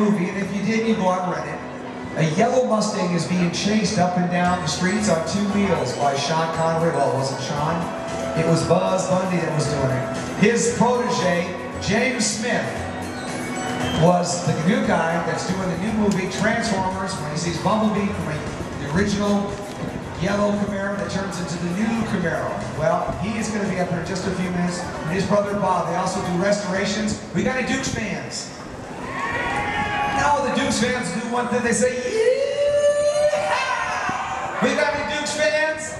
movie, and if you did, you go out and rent it. A yellow Mustang is being chased up and down the streets on 2 wheels by Sean Connery. Well, it wasn't Sean. It was Buzz Bundy that was doing it. His protege, James Smith, was the new guy that's doing the new movie Transformers. When he sees Bumblebee from the original yellow Camaro that turns into the new Camaro. Well, he is going to be up here in just a few minutes. And his brother Bob, they also do restorations. We got any Dukes fans? Now the Dukes fans do one thing, they say, yeah! We got any Dukes fans?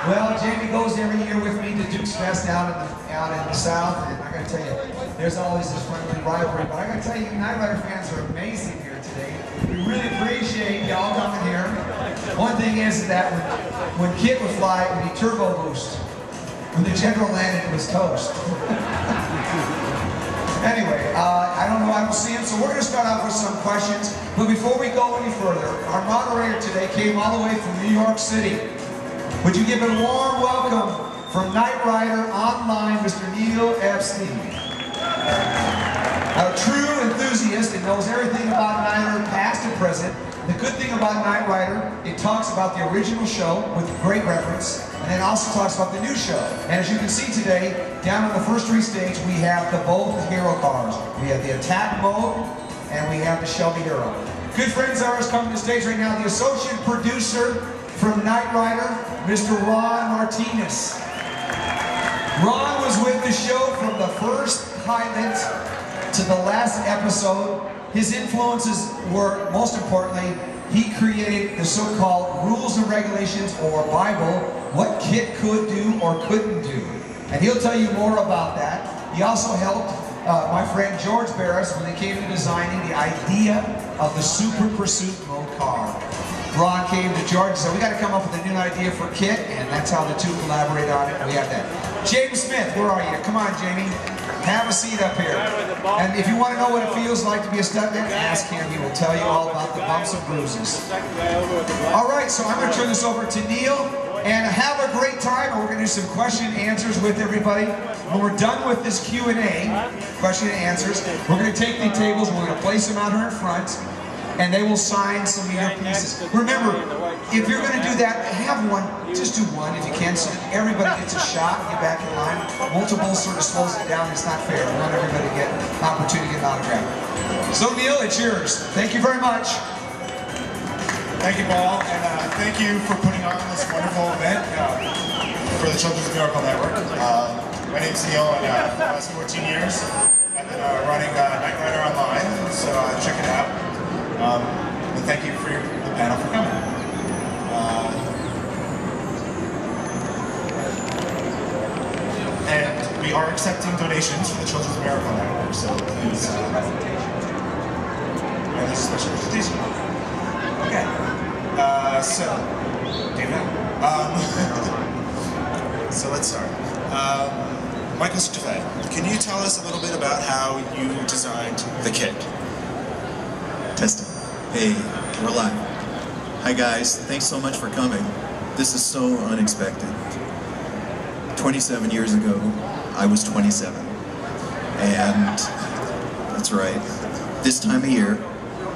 Well, Jamie goes every year with me to Dukes Fest out in the South, and I gotta tell you, there's always this friendly rivalry, but I gotta tell you, Night Rider fans are amazing here today. We really appreciate y'all coming here. One thing is that when Kit would fly, it would be turbo boost. When the General landed, it was toast. Anyway, I don't know, I don't see him, so we're going to start off with some questions. But before we go any further, our moderator today came all the way from New York City. Would you give a warm welcome from Night Rider Online, Mr. Neil Epstein. A true enthusiast and knows everything about Night Rider, past and present. The good thing about Night Rider, it talks about the original show with great reference, and it also talks about the new show. And as you can see today, down on the first 3 stage, we have the both hero cars. We have the attack mode, and we have the Shelby Hero. Good friends of ours coming to the stage right now, the associate producer from Night Rider, Mr. Ron Martinez. Ron was with the show from the first pilot to the last episode. His influences were, most importantly, he created the so-called rules and regulations, or Bible, what Kit could do or couldn't do. And he'll tell you more about that. He also helped my friend George Barris when they came to designing the idea of the Super Pursuit Mode car. Ron came to George and said, we got to come up with a new idea for Kit, and that's how the two collaborate on it, and we have that. James Smith, where are you? Come on, Jamie. Have a seat up here. And if you want to know what it feels like to be a stuntman, ask him. He will tell you all about the bumps and bruises. All right, so I'm going to turn this over to Neil, and have a great time. And we're going to do some question and answers with everybody. When we're done with this Q&A, question and answers, we're going to take the tables, we're going to place them out here in front, and they will sign some of your pieces. Remember, if you're going to do that, have one, just do one if you can, so that everybody gets a shot, get back in line. Multiple sort of slows it down, it's not fair. We want everybody to get an opportunity to get an autograph. So Neil, it's yours. Thank you very much. Thank you, Paul, and thank you for putting on this wonderful event for the Children's Miracle Network. My name's Neil, and for the last 14 years, I've been running Night Rider Online, so check it out. And thank you for the panel for coming. And we are accepting donations for the Children's Miracle Network, so please. And this is a special presentation. Okay. So, David. So let's start. Michael Stefan, can you tell us a little bit about how you designed the kit? Testing. Hey, we're live. Hi guys, thanks so much for coming. This is so unexpected. 27 years ago, I was 27. And that's right, this time of year,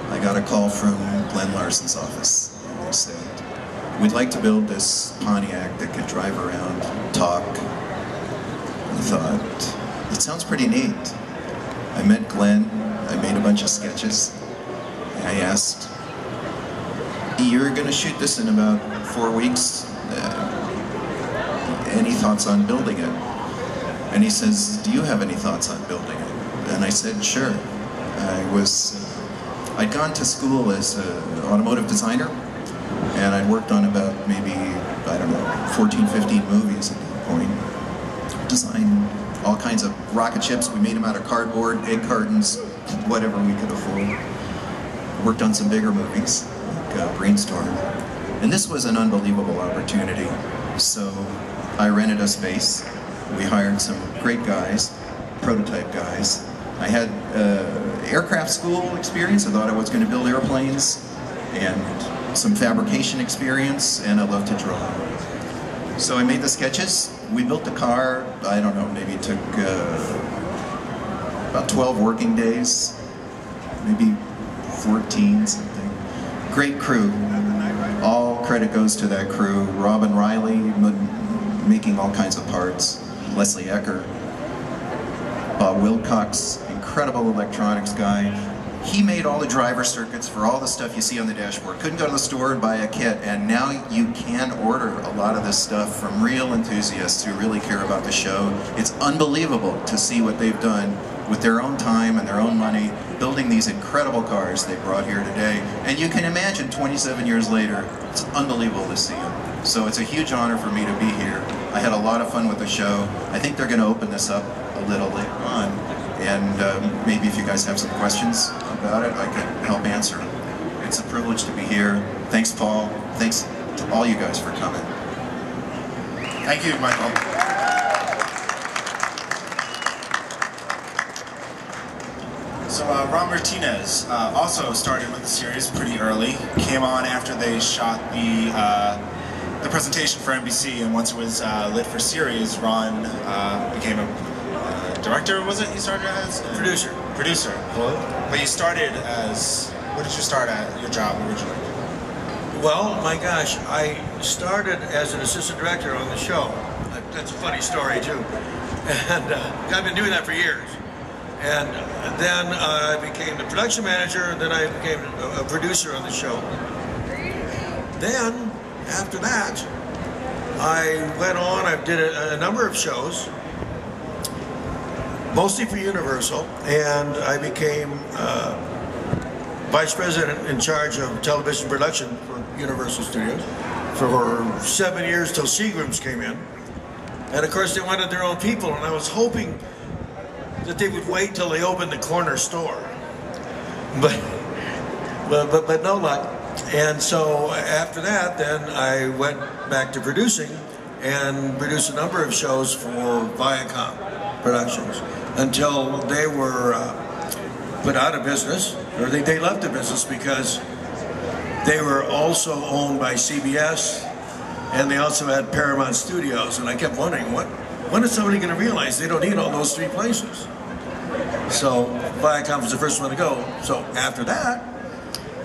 I got a call from Glenn Larson's office. And they said, we'd like to build this Pontiac that could drive around, talk. I thought, it sounds pretty neat. I met Glenn, I made a bunch of sketches. I asked, you're going to shoot this in about 4 weeks. Any thoughts on building it? And he says, do you have any thoughts on building it? And I said, sure. I'd gone to school as an automotive designer, and I'd worked on about maybe, I don't know, 14, 15 movies at that point. Designed all kinds of rocket ships. We made them out of cardboard, egg cartons, whatever we could afford. Worked on some bigger movies, like Brainstorm. And this was an unbelievable opportunity. So I rented a space. We hired some great guys, prototype guys. I had aircraft school experience. I thought I was going to build airplanes, and some fabrication experience, and I love to draw. So I made the sketches. We built the car, I don't know, maybe it took about 12 working days. maybe 14 something. Great crew. All credit goes to that crew. Robin Riley making all kinds of parts. Leslie Ecker. Bob Wilcox, incredible electronics guy. He made all the driver circuits for all the stuff you see on the dashboard. Couldn't go to the store and buy a kit, and now you can order a lot of this stuff from real enthusiasts who really care about the show. It's unbelievable to see what they've done with their own time and their own money, building these incredible cars they brought here today. And you can imagine 27 years later, it's unbelievable to see them. So it's a huge honor for me to be here. I had a lot of fun with the show. I think they're going to open this up a little later on. And maybe if you guys have some questions about it, I could help answer. It's a privilege to be here. Thanks, Paul. Thanks to all you guys for coming. Thank you, Michael. So Ron Martinez also started with the series pretty early. Came on after they shot the presentation for NBC, and once it was lit for series, Ron became a director, was it? You started as? Producer. Producer. Hello? But you started as, what did you start at, your job originally? Well, my gosh, I started as an assistant director on the show. That's a funny story, too. And I've been doing that for years. And then I became the production manager, and then I became a producer on the show. Then, after that, I went on, I did a number of shows, mostly for Universal, and I became vice president in charge of television production for Universal Studios for 7 years till Seagram's came in. And of course they wanted their own people, and I was hoping that they would wait till they opened the corner store. But no luck. And so after that, then I went back to producing and produced a number of shows for Viacom Productions until they were put out of business, or they left the business because they were also owned by CBS, and they also had Paramount Studios, and I kept wondering, when is somebody going to realize they don't need all those three places? So Viacom was the first one to go. So after that,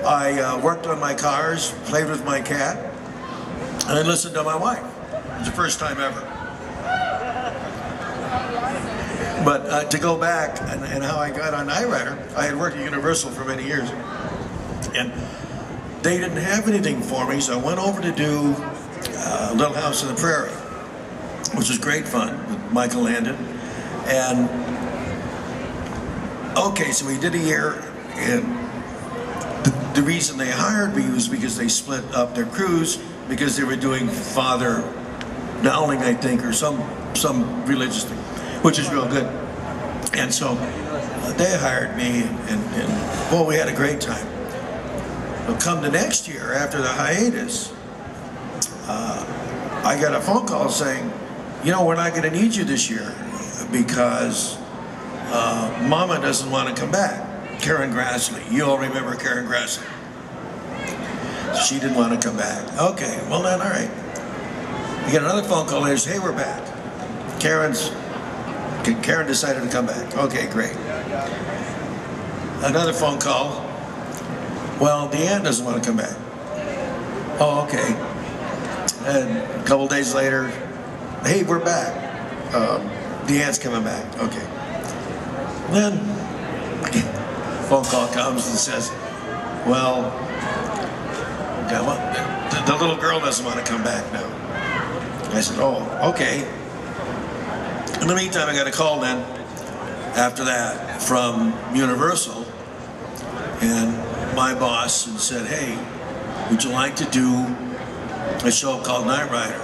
I worked on my cars, played with my cat, and I listened to my wife. It was the first time ever. But to go back and how I got on Knight Rider, I had worked at Universal for many years, and they didn't have anything for me, so I went over to do Little House on the Prairie, which was great fun with Michael Landon. And okay, so we did a year, and the reason they hired me was because they split up their crews because they were doing Father Dowling, I think, or some religious thing, which is real good. And so they hired me, and well, we had a great time. But come the next year, after the hiatus, I got a phone call saying, you know, we're not going to need you this year because Mama doesn't want to come back. Karen Grassley. You all remember Karen Grassley. She didn't want to come back. Okay, well then, all right. You get another phone call later, say, hey, we're back. Karen decided to come back. Okay, great. Another phone call. Well, Deanne doesn't want to come back. Oh, okay. And a couple days later, hey, we're back. Deanne's coming back. Okay. Then phone call comes and says, well, the little girl doesn't want to come back now. I said, oh, okay. In the meantime, I got a call then, after that, from Universal, and my boss and said, hey, would you like to do a show called Knight Rider?